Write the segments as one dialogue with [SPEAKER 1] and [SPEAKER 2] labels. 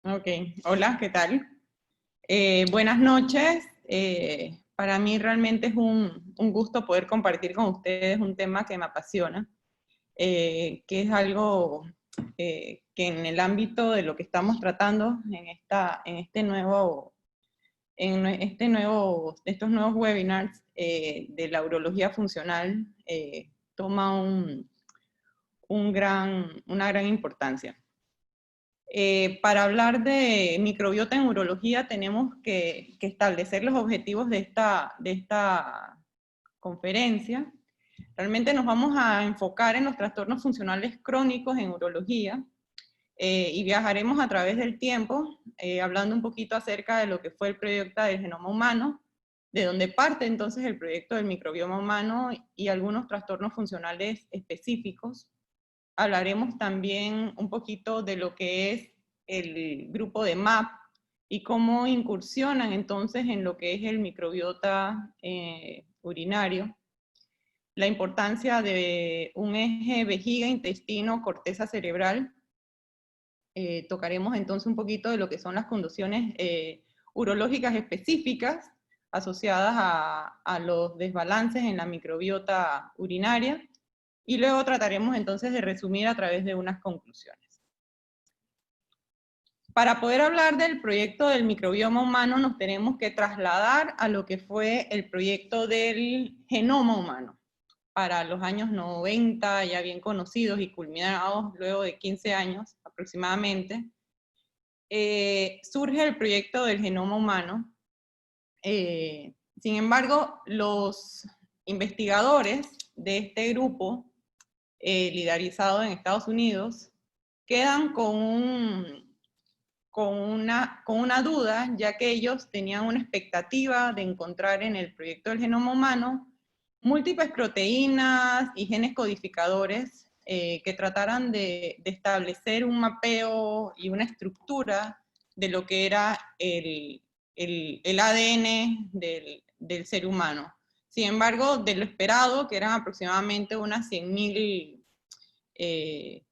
[SPEAKER 1] Ok, hola, ¿qué tal? Buenas noches. Para mí realmente es un gusto poder compartir con ustedes un tema que me apasiona, que es algo que en el ámbito de lo que estamos tratando estos nuevos webinars de la urología funcional toma una gran importancia. Para hablar de microbiota en urología tenemos que establecer los objetivos de esta conferencia. Realmente nos vamos a enfocar en los trastornos funcionales crónicos en urología y viajaremos a través del tiempo hablando un poquito acerca de lo que fue el proyecto del genoma humano, de donde parte entonces el proyecto del microbioma humano y algunos trastornos funcionales específicos. Hablaremos también un poquito de lo que es el grupo de MAP y cómo incursionan entonces en lo que es el microbiota urinario, la importancia de un eje vejiga-intestino-corteza cerebral. Tocaremos entonces un poquito de lo que son las condiciones urológicas específicas asociadas a los desbalances en la microbiota urinaria, y luego trataremos entonces de resumir a través de unas conclusiones. Para poder hablar del proyecto del microbioma humano nos tenemos que trasladar a lo que fue el proyecto del genoma humano. Para los años 90, ya bien conocidos y culminados luego de 15 años aproximadamente, surge el proyecto del genoma humano. Sin embargo, los investigadores de este grupo liderizado en Estados Unidos, quedan con una duda, ya que ellos tenían una expectativa de encontrar en el proyecto del genoma humano múltiples proteínas y genes codificadores que trataran de establecer un mapeo y una estructura de lo que era el ADN del ser humano. Sin embargo, de lo esperado, que eran aproximadamente unas 100.000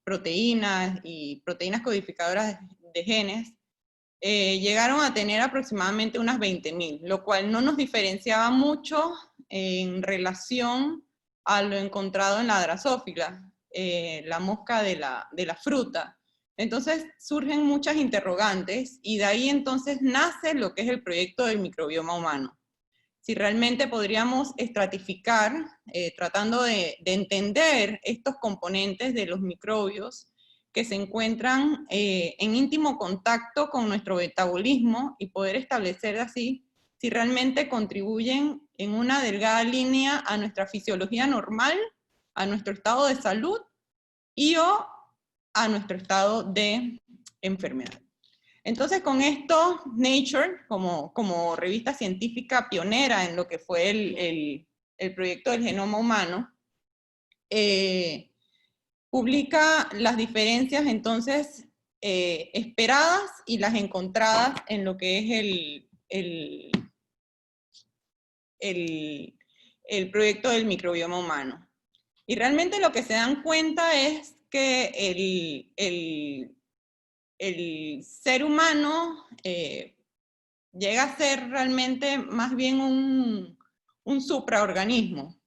[SPEAKER 1] proteínas y proteínas codificadoras de genes, llegaron a tener aproximadamente unas 20.000, lo cual no nos diferenciaba mucho en relación a lo encontrado en la Drosophila, la mosca de la fruta. Entonces surgen muchas interrogantes y de ahí entonces nace lo que es el proyecto del microbioma humano. Si realmente podríamos estratificar, tratando de entender estos componentes de los microbios que se encuentran en íntimo contacto con nuestro metabolismo y poder establecer así si realmente contribuyen en una delgada línea a nuestra fisiología normal, a nuestro estado de salud y o a nuestro estado de enfermedad. Entonces, con esto, Nature, como revista científica pionera en lo que fue el proyecto del genoma humano, publica las diferencias entonces esperadas y las encontradas en lo que es el proyecto del microbioma humano. Y realmente lo que se dan cuenta es que el ser humano llega a ser realmente más bien un supraorganismo,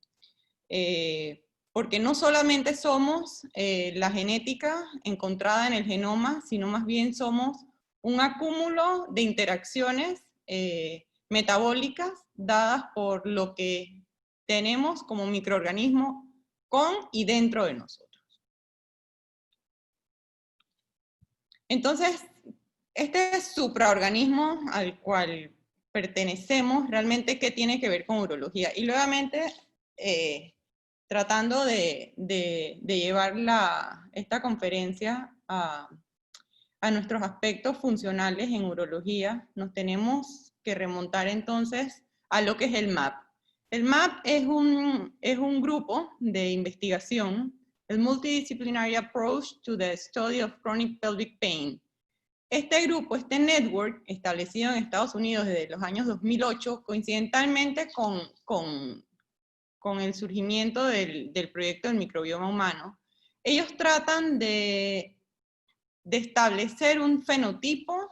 [SPEAKER 1] porque no solamente somos la genética encontrada en el genoma, sino más bien somos un acúmulo de interacciones metabólicas dadas por lo que tenemos como microorganismo con y dentro de nosotros. Entonces, este supraorganismo al cual pertenecemos, realmente, ¿qué tiene que ver con urología? Y nuevamente, tratando de llevar esta conferencia a nuestros aspectos funcionales en urología, nos tenemos que remontar entonces a lo que es el MAP. El MAP es un grupo de investigación, el Multidisciplinary Approach to the Study of Chronic Pelvic Pain. Este grupo, este network, establecido en Estados Unidos desde los años 2008, coincidentalmente con el surgimiento del proyecto del microbioma humano, ellos tratan de establecer un fenotipo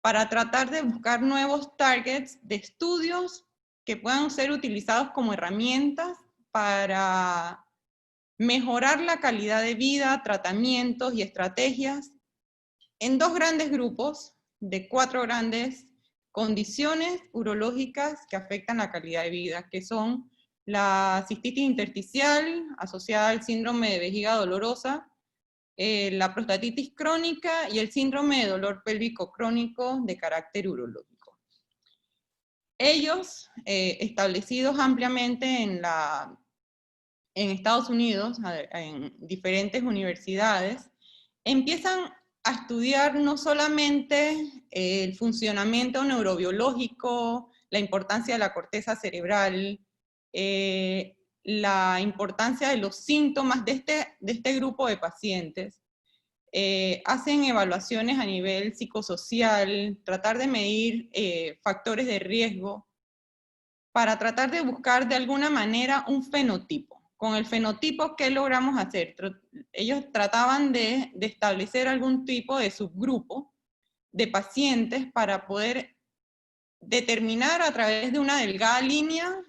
[SPEAKER 1] para tratar de buscar nuevos targets de estudios que puedan ser utilizados como herramientas para mejorar la calidad de vida, tratamientos y estrategias en 2 grandes grupos de 4 grandes condiciones urológicas que afectan la calidad de vida, que son la cistitis intersticial asociada al síndrome de vejiga dolorosa, la prostatitis crónica y el síndrome de dolor pélvico crónico de carácter urológico. Ellos, establecidos ampliamente en Estados Unidos, en diferentes universidades, empiezan a estudiar no solamente el funcionamiento neurobiológico, la importancia de la corteza cerebral, la importancia de los síntomas de este grupo de pacientes, hacen evaluaciones a nivel psicosocial, tratar de medir factores de riesgo, para tratar de buscar de alguna manera un fenotipo. Con el fenotipo, ¿qué logramos hacer? Ellos trataban de establecer algún tipo de subgrupo de pacientes para poder determinar a través de una delgada línea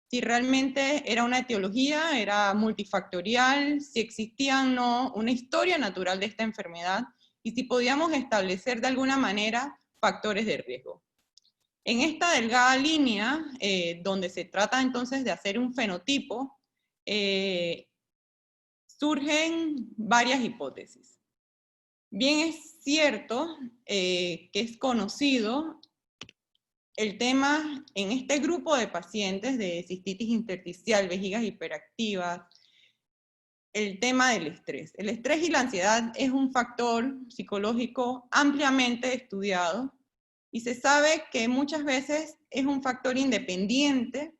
[SPEAKER 1] si realmente era una etiología, era multifactorial, si existía o no una historia natural de esta enfermedad, y si podíamos establecer de alguna manera factores de riesgo. En esta delgada línea, donde se trata entonces de hacer un fenotipo, surgen varias hipótesis. Bien es cierto que es conocido el tema en este grupo de pacientes de cistitis intersticial, vejigas hiperactivas, el tema del estrés. El estrés y la ansiedad es un factor psicológico ampliamente estudiado, y se sabe que muchas veces es un factor independiente.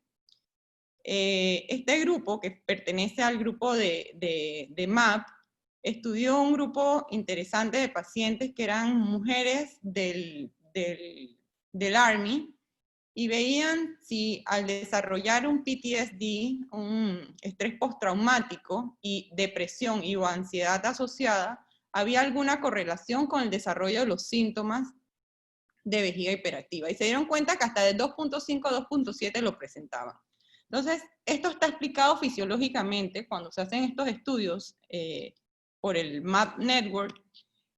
[SPEAKER 1] Este grupo, que pertenece al grupo de MAP, estudió un grupo interesante de pacientes que eran mujeres del Army, y veían si al desarrollar un PTSD, un estrés postraumático, y depresión y o ansiedad asociada, había alguna correlación con el desarrollo de los síntomas de vejiga hiperactiva. Y se dieron cuenta que hasta de 2.5 a 2.7 lo presentaban. Entonces, esto está explicado fisiológicamente cuando se hacen estos estudios por el MAP Network.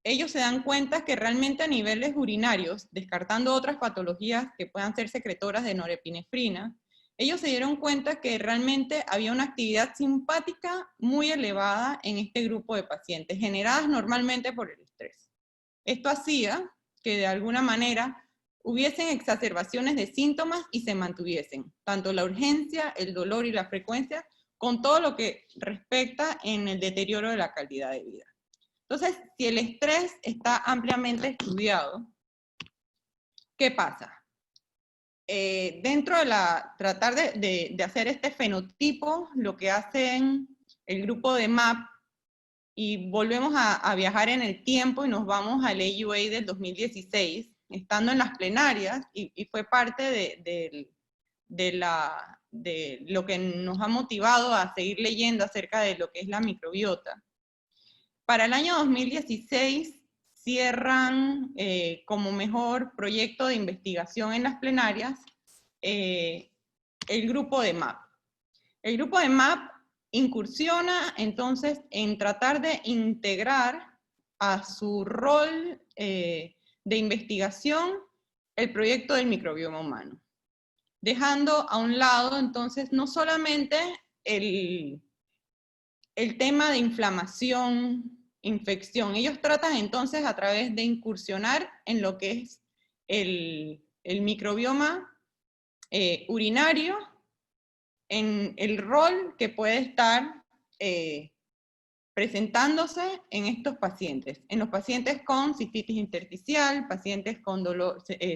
[SPEAKER 1] Ellos se dan cuenta que realmente a niveles urinarios, descartando otras patologías que puedan ser secretoras de norepinefrina, ellos se dieron cuenta que realmente había una actividad simpática muy elevada en este grupo de pacientes, generadas normalmente por el estrés. Esto hacía que de alguna manera hubiesen exacerbaciones de síntomas y se mantuviesen, tanto la urgencia, el dolor y la frecuencia, con todo lo que respecta en el deterioro de la calidad de vida. Entonces, si el estrés está ampliamente estudiado, ¿qué pasa? Dentro de tratar de hacer este fenotipo, lo que hacen el grupo de MAP, y volvemos a viajar en el tiempo y nos vamos al AUA del 2016, estando en las plenarias, y fue parte de lo que nos ha motivado a seguir leyendo acerca de lo que es la microbiota. Para el año 2016 cierran como mejor proyecto de investigación en las plenarias el grupo de MAP. El grupo de MAP incursiona entonces en tratar de integrar a su rol de investigación el proyecto del microbioma humano, dejando a un lado entonces no solamente el tema de inflamación, infección. Ellos tratan entonces a través de incursionar en lo que es el microbioma urinario, en el rol que puede estar presentándose en estos pacientes. En los pacientes con cistitis intersticial, pacientes con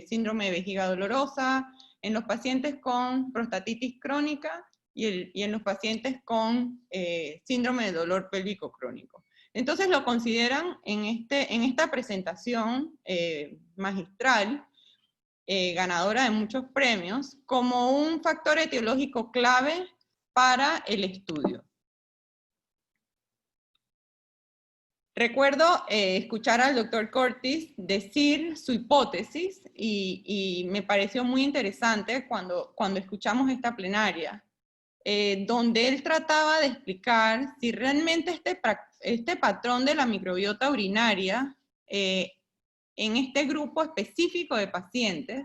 [SPEAKER 1] síndrome de vejiga dolorosa, en los pacientes con prostatitis crónica y en los pacientes con síndrome de dolor pélvico crónico. Entonces lo consideran en esta presentación magistral, ganadora de muchos premios, como un factor etiológico clave para el estudio. Recuerdo escuchar al doctor Curtis decir su hipótesis y me pareció muy interesante cuando escuchamos esta plenaria, donde él trataba de explicar si realmente este patrón de la microbiota urinaria en este grupo específico de pacientes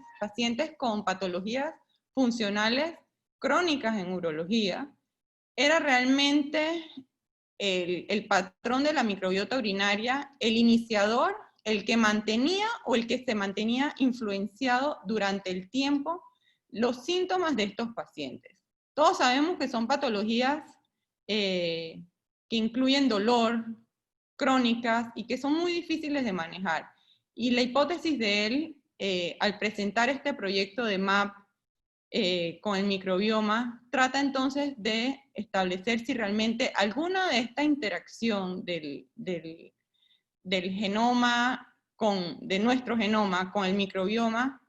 [SPEAKER 1] con patologías funcionales crónicas en urología, era realmente el patrón de la microbiota urinaria, el iniciador, el que mantenía o el que se mantenía influenciado durante el tiempo los síntomas de estos pacientes. Todos sabemos que son patologías que incluyen dolor, crónicas y que son muy difíciles de manejar. Y la hipótesis de él, al presentar este proyecto de MAP con el microbioma, trata entonces de establecer si realmente alguna de esta interacción del genoma, de nuestro genoma con el microbioma,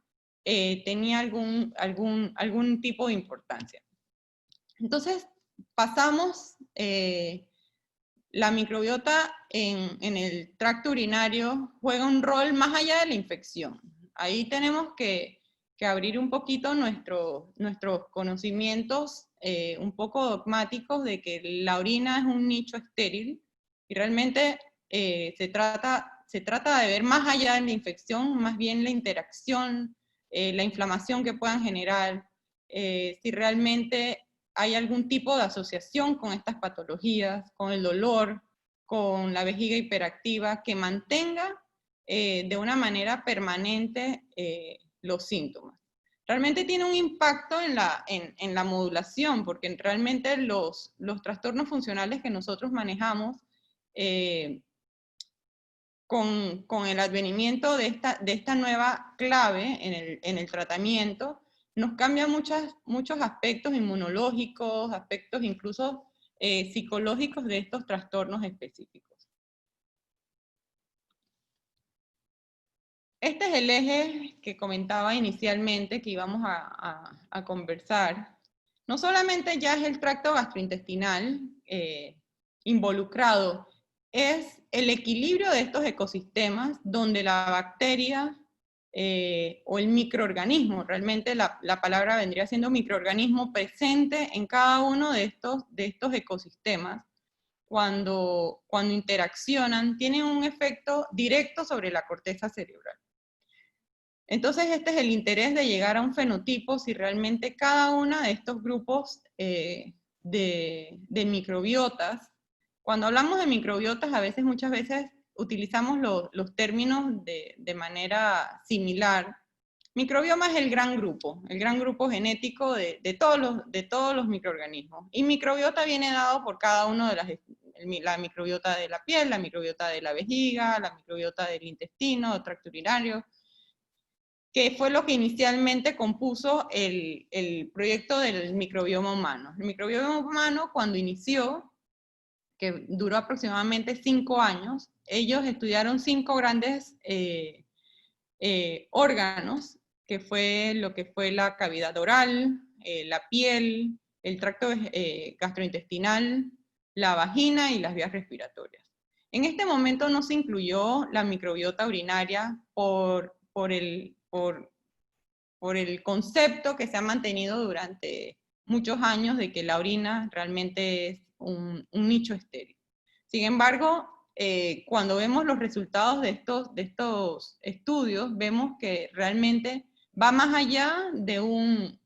[SPEAKER 1] tenía algún tipo de importancia. Entonces, pasamos la microbiota en el tracto urinario juega un rol más allá de la infección. Ahí tenemos que abrir un poquito nuestros conocimientos un poco dogmáticos de que la orina es un nicho estéril y realmente se trata de ver más allá de la infección, más bien la interacción, la inflamación que puedan generar, si realmente hay algún tipo de asociación con estas patologías, con el dolor, con la vejiga hiperactiva, que mantenga de una manera permanente los síntomas. Realmente tiene un impacto en la modulación, porque realmente los trastornos funcionales que nosotros manejamos con el advenimiento de esta nueva clave en el tratamiento, nos cambia muchos aspectos inmunológicos, aspectos incluso psicológicos de estos trastornos específicos. Este es el eje que comentaba inicialmente que íbamos a conversar. No solamente ya es el tracto gastrointestinal involucrado, es el equilibrio de estos ecosistemas donde la bacteria o el microorganismo, realmente la palabra vendría siendo microorganismo presente en cada uno de estos ecosistemas, cuando interaccionan, tienen un efecto directo sobre la corteza cerebral. Entonces este es el interés de llegar a un fenotipo si realmente cada uno de estos grupos de microbiotas, cuando hablamos de microbiotas muchas veces utilizamos los términos de manera similar. Microbioma es el gran grupo genético de todos los microorganismos. Y microbiota viene dado por cada uno de la microbiota de la piel, la microbiota de la vejiga, la microbiota del intestino, del tracto urinario, que fue lo que inicialmente compuso el proyecto del microbioma humano. El microbioma humano, cuando inició, que duró aproximadamente 5 años, ellos estudiaron 5 grandes órganos, que fue lo que fue la cavidad oral, la piel, el tracto gastrointestinal, la vagina y las vías respiratorias. En este momento no se incluyó la microbiota urinaria por el concepto que se ha mantenido durante muchos años de que la orina realmente es un nicho estéril. Sin embargo, cuando vemos los resultados de estos estudios, vemos que realmente va más allá de un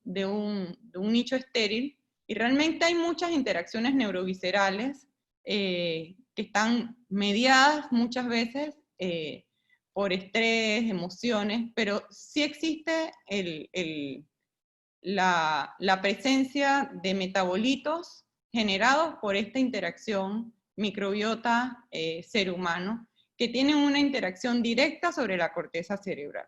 [SPEAKER 1] nicho estéril y realmente hay muchas interacciones neuroviscerales que están mediadas muchas veces por estrés, emociones, pero sí existe la presencia de metabolitos generados por esta interacción microbiota ser humano, que tienen una interacción directa sobre la corteza cerebral,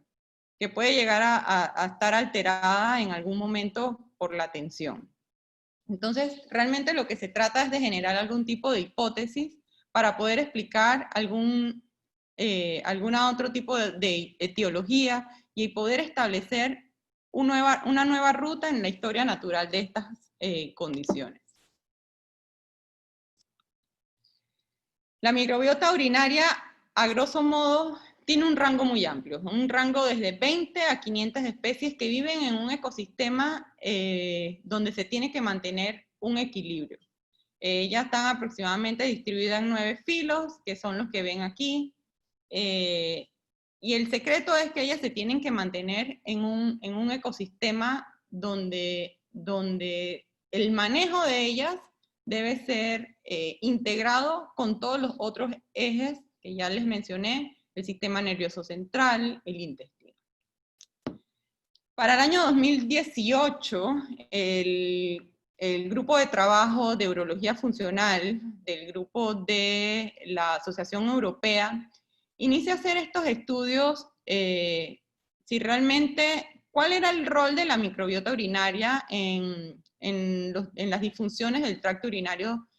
[SPEAKER 1] que puede llegar a estar alterada en algún momento por la tensión. Entonces, realmente lo que se trata es de generar algún tipo de hipótesis para poder explicar algún otro tipo de etiología y poder establecer una nueva ruta en la historia natural de estas condiciones. La microbiota urinaria, a grosso modo, tiene un rango muy amplio, un rango desde 20 a 500 especies que viven en un ecosistema donde se tiene que mantener un equilibrio. Ellas están aproximadamente distribuidas en 9 filos, que son los que ven aquí, y el secreto es que ellas se tienen que mantener en un ecosistema donde el manejo de ellas debe ser integrado con todos los otros ejes que ya les mencioné, el sistema nervioso central, el intestino. Para el año 2018, el grupo de trabajo de urología funcional del grupo de la Asociación Europea inicia a hacer estos estudios si realmente, cuál era el rol de la microbiota urinaria en las disfunciones del tracto urinario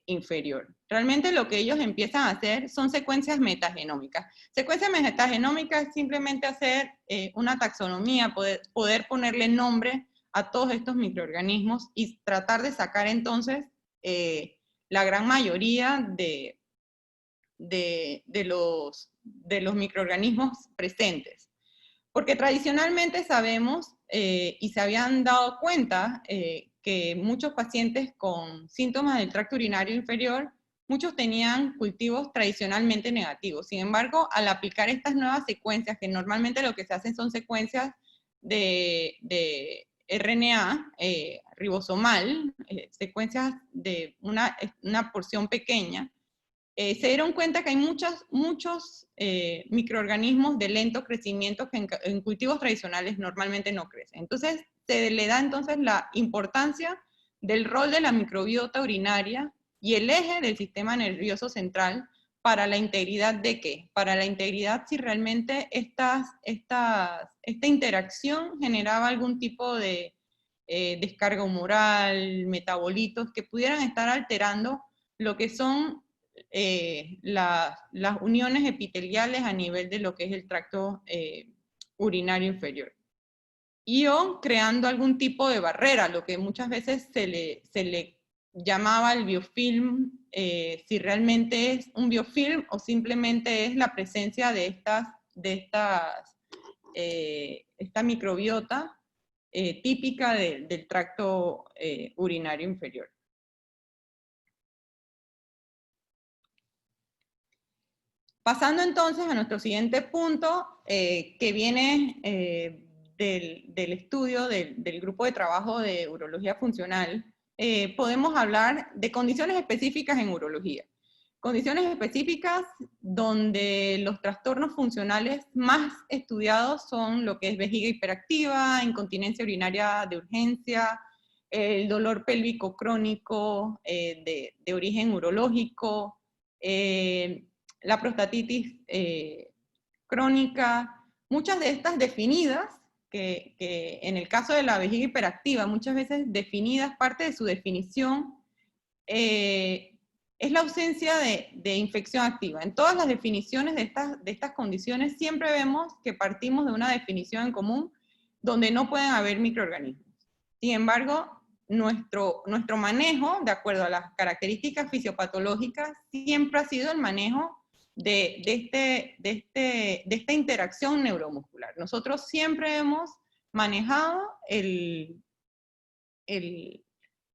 [SPEAKER 1] inferior. Realmente lo que ellos empiezan a hacer son secuencias metagenómicas. Secuencias metagenómicas es simplemente hacer una taxonomía, poder ponerle nombre a todos estos microorganismos y tratar de sacar entonces la gran mayoría de los microorganismos presentes. Porque tradicionalmente sabemos y se habían dado cuenta que muchos pacientes con síntomas del tracto urinario inferior, muchos tenían cultivos tradicionalmente negativos. Sin embargo, al aplicar estas nuevas secuencias, que normalmente lo que se hacen son secuencias de RNA ribosomal, secuencias de una porción pequeña, se dieron cuenta que hay muchos microorganismos de lento crecimiento que en cultivos tradicionales normalmente no crecen. Entonces, se le da entonces la importancia del rol de la microbiota urinaria y el eje del sistema nervioso central para la integridad de ¿qué? Para la integridad si realmente esta interacción generaba algún tipo de descarga humoral, metabolitos, que pudieran estar alterando lo que son las uniones epiteliales a nivel de lo que es el tracto urinario inferior. O creando algún tipo de barrera, lo que muchas veces se le llamaba el biofilm, si realmente es un biofilm o simplemente es la presencia de esta microbiota típica del tracto urinario inferior. Pasando entonces a nuestro siguiente punto, que viene del estudio del grupo de trabajo de urología funcional, podemos hablar de condiciones específicas en urología. Condiciones específicas donde los trastornos funcionales más estudiados son lo que es vejiga hiperactiva, incontinencia urinaria de urgencia, el dolor pélvico crónico de origen urológico, la prostatitis crónica, muchas de estas definidas, que en el caso de la vejiga hiperactiva, muchas veces definidas, parte de su definición es la ausencia de infección activa. En todas las definiciones de estas condiciones siempre vemos que partimos de una definición en común donde no pueden haber microorganismos. Sin embargo, nuestro manejo, de acuerdo a las características fisiopatológicas, siempre ha sido el manejo de esta interacción neuromuscular. Nosotros siempre hemos manejado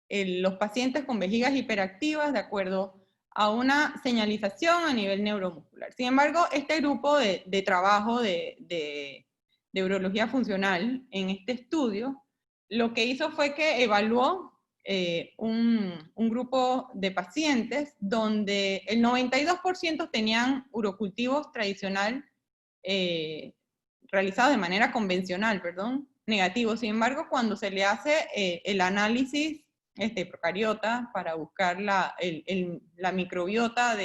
[SPEAKER 1] los pacientes con vejigas hiperactivas de acuerdo a una señalización a nivel neuromuscular. Sin embargo, este grupo de trabajo de urología funcional en este estudio, lo que hizo fue que evaluó un grupo de pacientes donde el 92% tenían urocultivos tradicional realizados de manera convencional, negativos. Sin embargo, cuando se le hace el análisis procariota para buscar la microbiota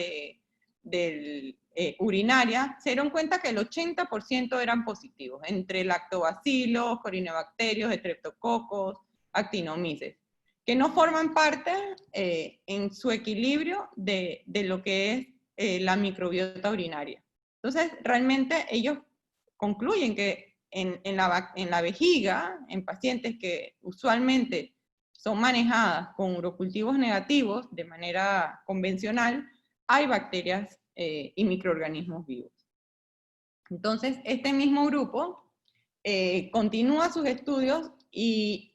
[SPEAKER 1] urinaria, se dieron cuenta que el 80% eran positivos, entre lactobacilos, corinebacterios, estreptococos, actinomyces, que no forman parte en su equilibrio de lo que es la microbiota urinaria. Entonces, realmente ellos concluyen que en la vejiga, en pacientes que usualmente son manejadas con urocultivos negativos de manera convencional, hay bacterias y microorganismos vivos. Entonces, este mismo grupo continúa sus estudios y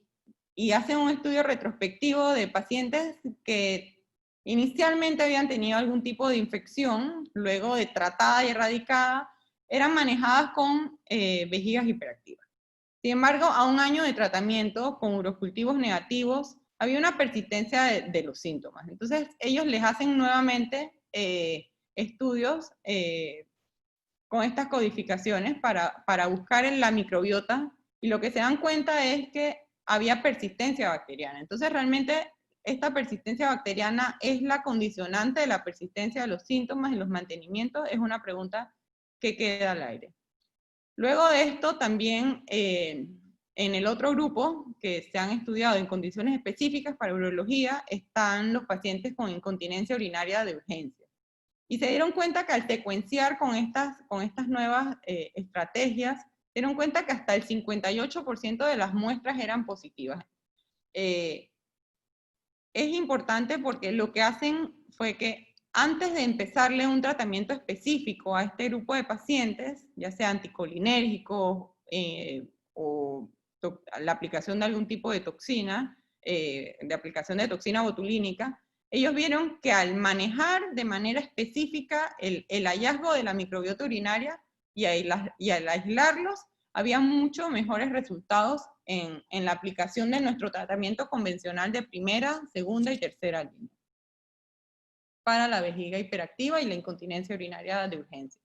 [SPEAKER 1] hace un estudio retrospectivo de pacientes que inicialmente habían tenido algún tipo de infección, luego de tratada y erradicada, eran manejadas con vejigas hiperactivas. Sin embargo, a un año de tratamiento con urocultivos negativos, había una persistencia de los síntomas. Entonces, ellos les hacen nuevamente estudios con estas codificaciones para buscar en la microbiota, y lo que se dan cuenta es que había persistencia bacteriana. Entonces, realmente, esta persistencia bacteriana es la condicionante de la persistencia de los síntomas y los mantenimientos, es una pregunta que queda al aire. Luego de esto, también en el otro grupo, que se han estudiado en condiciones específicas para urología, están los pacientes con incontinencia urinaria de urgencia. Y se dieron cuenta que al secuenciar con estas nuevas estrategias, se dieron cuenta que hasta el 58% de las muestras eran positivas. Es importante porque lo que hacen fue que antes de empezarle un tratamiento específico a este grupo de pacientes, ya sea anticolinérgico o la aplicación de algún tipo de toxina, de aplicación de toxina botulínica, ellos vieron que al manejar de manera específica el hallazgo de la microbiota urinaria y al aislarlos, había mucho mejores resultados en la aplicación de nuestro tratamiento convencional de primera, segunda y tercera línea para la vejiga hiperactiva y la incontinencia urinaria de urgencia.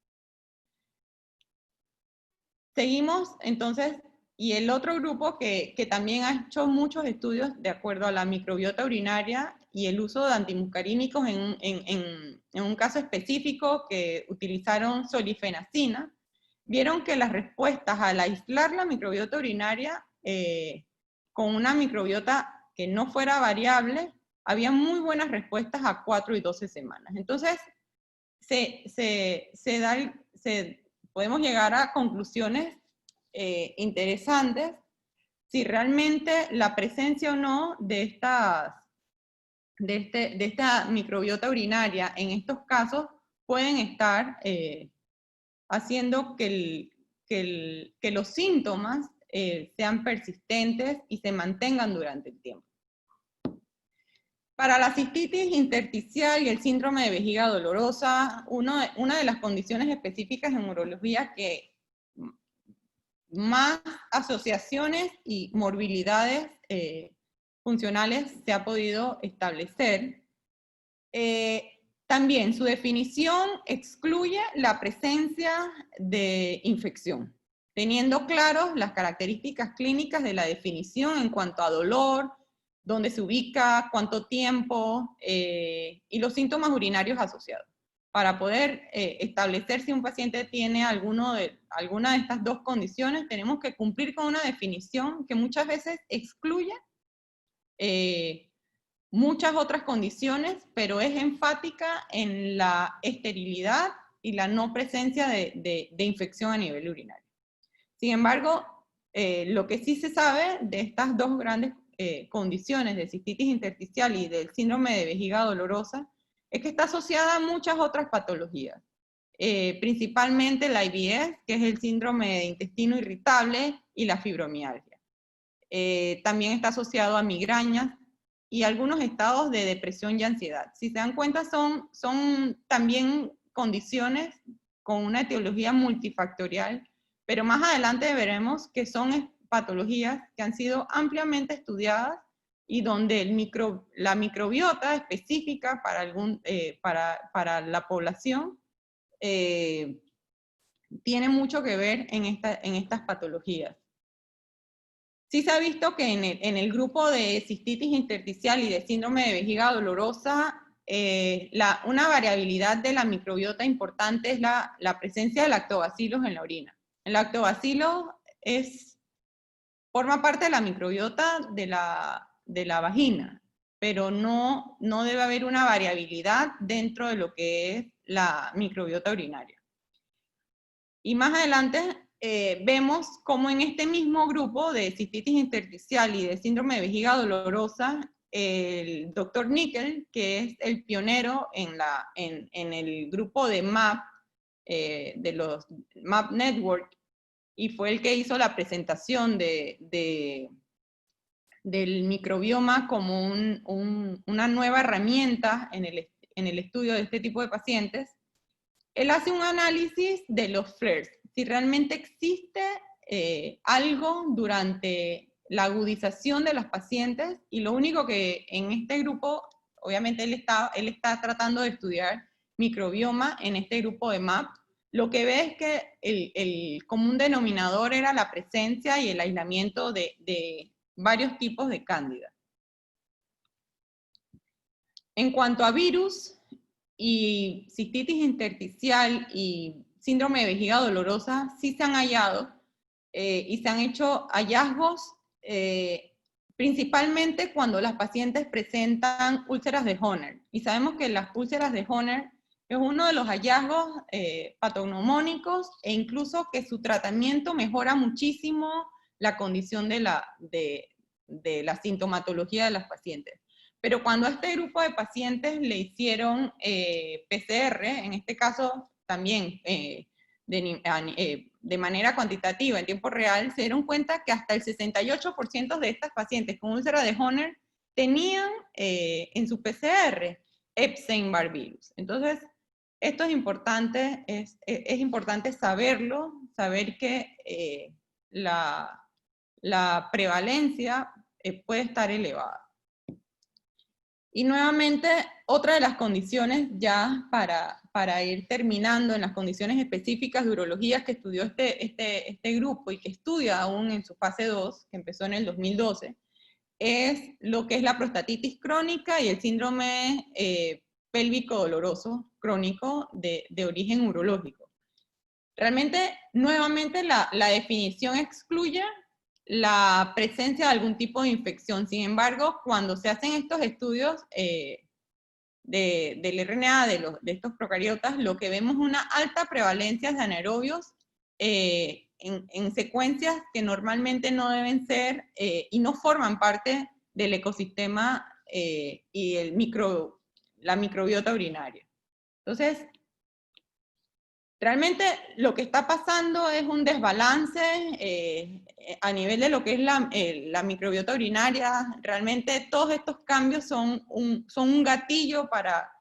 [SPEAKER 1] Seguimos entonces, y el otro grupo que también ha hecho muchos estudios de acuerdo a la microbiota urinaria y el uso de antimuscarínicos en un caso específico que utilizaron solifenacina, vieron que las respuestas al aislar la microbiota urinaria con una microbiota que no fuera variable, había muy buenas respuestas a 4 y 12 semanas. Entonces, podemos llegar a conclusiones interesantes si realmente la presencia o no de esta microbiota urinaria en estos casos pueden estar haciendo que los síntomas sean persistentes y se mantengan durante el tiempo. Para la cistitis intersticial y el síndrome de vejiga dolorosa, una de las condiciones específicas en urología que más asociaciones y morbilidades funcionales se ha podido establecer. También su definición excluye la presencia de infección, teniendo claros las características clínicas de la definición en cuanto a dolor, dónde se ubica, cuánto tiempo y los síntomas urinarios asociados. Para poder establecer si un paciente tiene alguna de estas dos condiciones, tenemos que cumplir con una definición que muchas veces excluye muchas otras condiciones, pero es enfática en la esterilidad y la no presencia de infección a nivel urinario. Sin embargo, lo que sí se sabe de estas dos grandes condiciones de cistitis intersticial y del síndrome de vejiga dolorosa es que está asociada a muchas otras patologías, principalmente la IBS, que es el síndrome de intestino irritable, y la fibromialgia. También está asociado a migrañas y algunos estados de depresión y ansiedad. Si se dan cuenta, son también condiciones con una etiología multifactorial, pero más adelante veremos que son patologías que han sido ampliamente estudiadas y donde la microbiota específica para la población tiene mucho que ver en estas patologías. Sí se ha visto que en el grupo de cistitis intersticial y de síndrome de vejiga dolorosa, una variabilidad de la microbiota importante es la presencia de lactobacilos en la orina. El lactobacilo forma parte de la microbiota de la vagina, pero no debe haber una variabilidad dentro de lo que es la microbiota urinaria. Y más adelante vemos cómo en este mismo grupo de cistitis intersticial y de síndrome de vejiga dolorosa, el doctor Nickel, que es el pionero en el grupo de MAP, de los MAP Network, y fue el que hizo la presentación del microbioma como una nueva herramienta en el estudio de este tipo de pacientes. Él hace un análisis de los flares, si realmente existe algo durante la agudización de los pacientes, y lo único que en este grupo, obviamente él está tratando de estudiar microbioma en este grupo de MAP, lo que ve es que el común denominador era la presencia y el aislamiento de varios tipos de cándida. En cuanto a virus y cistitis intersticial y síndrome de vejiga dolorosa, sí se han hallado y se han hecho hallazgos principalmente cuando las pacientes presentan úlceras de Horner. Y sabemos que las úlceras de Horner es uno de los hallazgos patognomónicos, e incluso que su tratamiento mejora muchísimo la condición de la sintomatología de las pacientes. Pero cuando a este grupo de pacientes le hicieron PCR, en este caso también de manera cuantitativa, en tiempo real, se dieron cuenta que hasta el 68% de estas pacientes con úlcera de Horner tenían en su PCR Epstein-Barr virus. Entonces, esto es importante, es importante saberlo, saber que la prevalencia puede estar elevada. Y nuevamente, otra de las condiciones ya para ir terminando en las condiciones específicas de urología que estudió este grupo y que estudia aún en su fase 2, que empezó en el 2012, es lo que es la prostatitis crónica y el síndrome pélvico doloroso crónico de origen urológico. Realmente, nuevamente, la definición excluye la presencia de algún tipo de infección. Sin embargo, cuando se hacen estos estudios del RNA de estos procariotas, lo que vemos es una alta prevalencia de anaerobios en secuencias que normalmente no deben ser y no forman parte del ecosistema y la microbiota urinaria. Entonces, realmente lo que está pasando es un desbalance a nivel de lo que es la microbiota urinaria. Realmente todos estos cambios son un gatillo para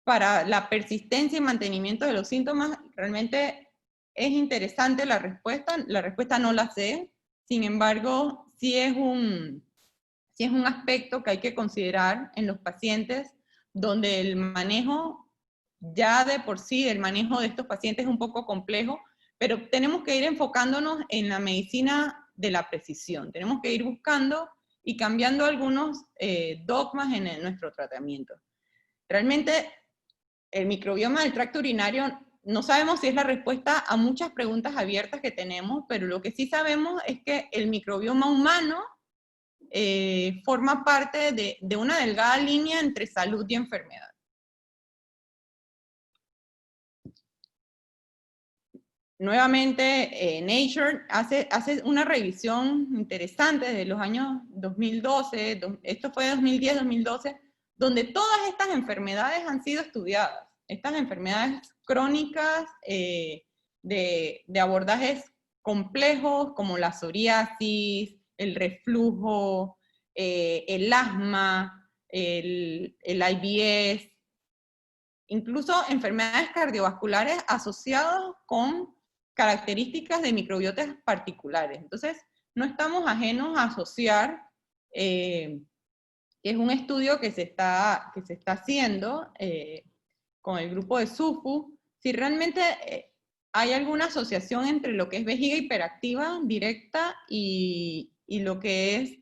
[SPEAKER 1] la persistencia y mantenimiento de los síntomas. Realmente es interesante la respuesta no la sé, sin embargo, sí es un aspecto que hay que considerar en los pacientes donde el manejo, ya de por sí, el manejo de estos pacientes es un poco complejo, pero tenemos que ir enfocándonos en la medicina de la precisión. Tenemos que ir buscando y cambiando algunos dogmas en nuestro tratamiento. Realmente, el microbioma del tracto urinario, no sabemos si es la respuesta a muchas preguntas abiertas que tenemos, pero lo que sí sabemos es que el microbioma humano forma parte de una delgada línea entre salud y enfermedad. Nuevamente, Nature hace una revisión interesante desde los años 2012, esto fue 2010-2012, donde todas estas enfermedades han sido estudiadas. Estas enfermedades crónicas de abordajes complejos como la psoriasis, el reflujo, el asma, el IBS, incluso enfermedades cardiovasculares asociadas con características de microbiotas particulares. Entonces, no estamos ajenos a asociar, que es un estudio que se está haciendo con el grupo de SUFU, si realmente hay alguna asociación entre lo que es vejiga hiperactiva directa y lo que es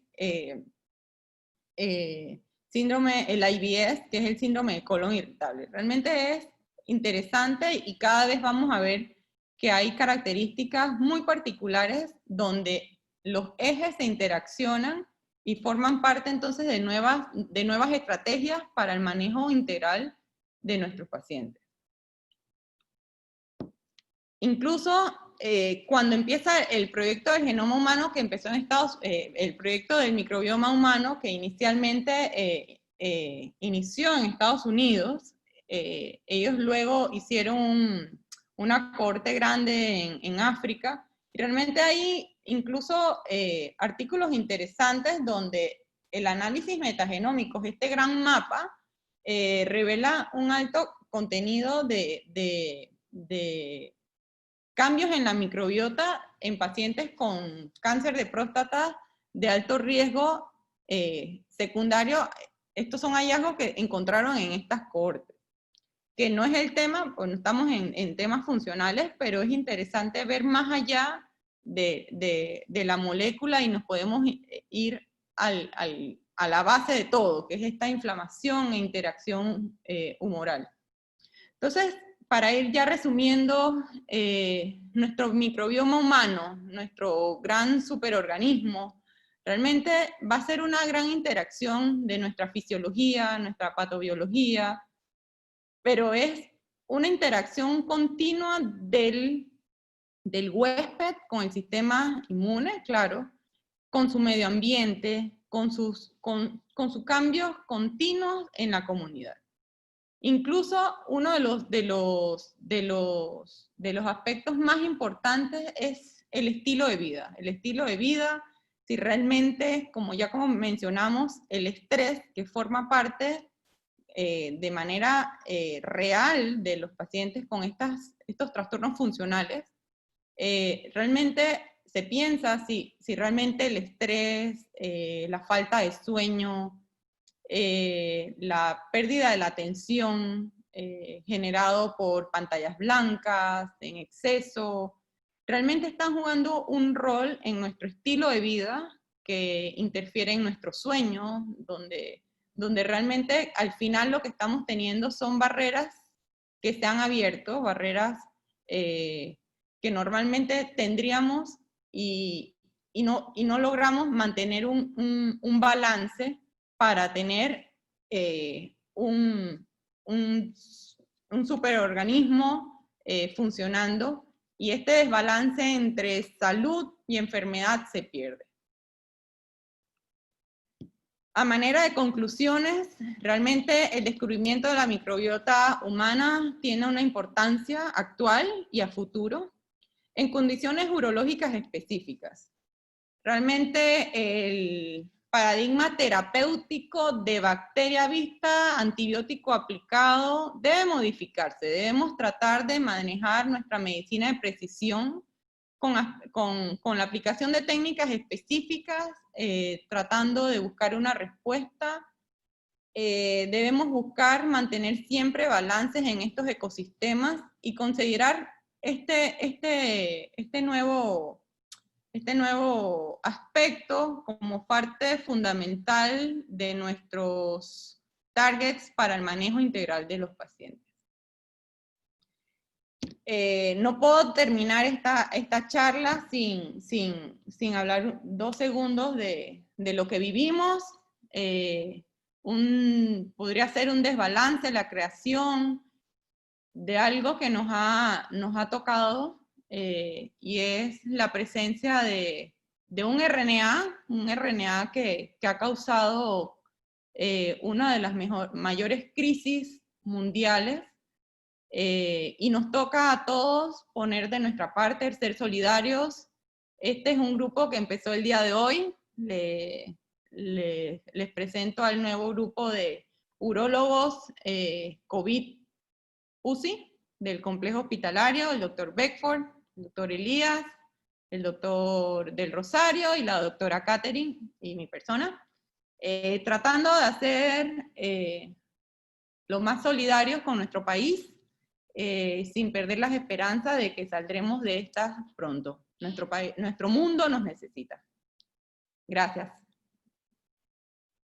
[SPEAKER 1] síndrome, el IBS, que es el síndrome de colon irritable. Realmente es interesante y cada vez vamos a ver que hay características muy particulares donde los ejes se interaccionan y forman parte entonces de nuevas estrategias para el manejo integral de nuestros pacientes. Incluso cuando empieza el proyecto del genoma humano que empezó en el proyecto del microbioma humano que inicialmente inició en Estados Unidos, ellos luego hicieron una cohorte grande en África, y realmente hay incluso artículos interesantes donde el análisis metagenómico, este gran mapa, revela un alto contenido de cambios en la microbiota en pacientes con cáncer de próstata de alto riesgo secundario. Estos son hallazgos que encontraron en estas cohortes, que no es el tema, pues no estamos en temas funcionales, pero es interesante ver más allá de la molécula y nos podemos ir a la base de todo, que es esta inflamación e interacción humoral. Entonces, para ir ya resumiendo, nuestro microbioma humano, nuestro gran superorganismo, realmente va a ser una gran interacción de nuestra fisiología, nuestra patobiología, pero es una interacción continua del huésped con el sistema inmune, claro, con su medio ambiente, con sus cambios continuos en la comunidad. Incluso uno de los aspectos más importantes es el estilo de vida. El estilo de vida, si realmente, como mencionamos, el estrés que forma parte de manera real de los pacientes con estos trastornos funcionales, realmente se piensa si realmente el estrés, la falta de sueño, la pérdida de la atención generado por pantallas blancas en exceso, realmente están jugando un rol en nuestro estilo de vida que interfiere en nuestro sueño, donde realmente al final lo que estamos teniendo son barreras que se han abierto, barreras que normalmente tendríamos y no logramos mantener un balance para tener un superorganismo funcionando, y este desbalance entre salud y enfermedad se pierde. A manera de conclusiones, realmente el descubrimiento de la microbiota humana tiene una importancia actual y a futuro en condiciones urológicas específicas. Realmente el paradigma terapéutico de bacteria vista, antibiótico aplicado, debe modificarse. Debemos tratar de manejar nuestra medicina de precisión con la aplicación de técnicas específicas, tratando de buscar una respuesta. Debemos buscar mantener siempre balances en estos ecosistemas y considerar este nuevo aspecto como parte fundamental de nuestros targets para el manejo integral de los pacientes. No puedo terminar esta charla sin hablar 2 segundos de lo que vivimos. Podría ser un desbalance, la creación de algo que nos ha tocado, y es la presencia de un RNA que ha causado una de las mayores crisis mundiales, y nos toca a todos poner de nuestra parte, ser solidarios. Este es un grupo que empezó el día de hoy. Les presento al nuevo grupo de urólogos COVID-UCI del complejo hospitalario, el doctor Beckford, el doctor Elías, el doctor Del Rosario y la doctora Catherine y mi persona, tratando de hacer lo más solidarios con nuestro país, sin perder las esperanzas de que saldremos de estas pronto. Nuestro mundo nos necesita. Gracias.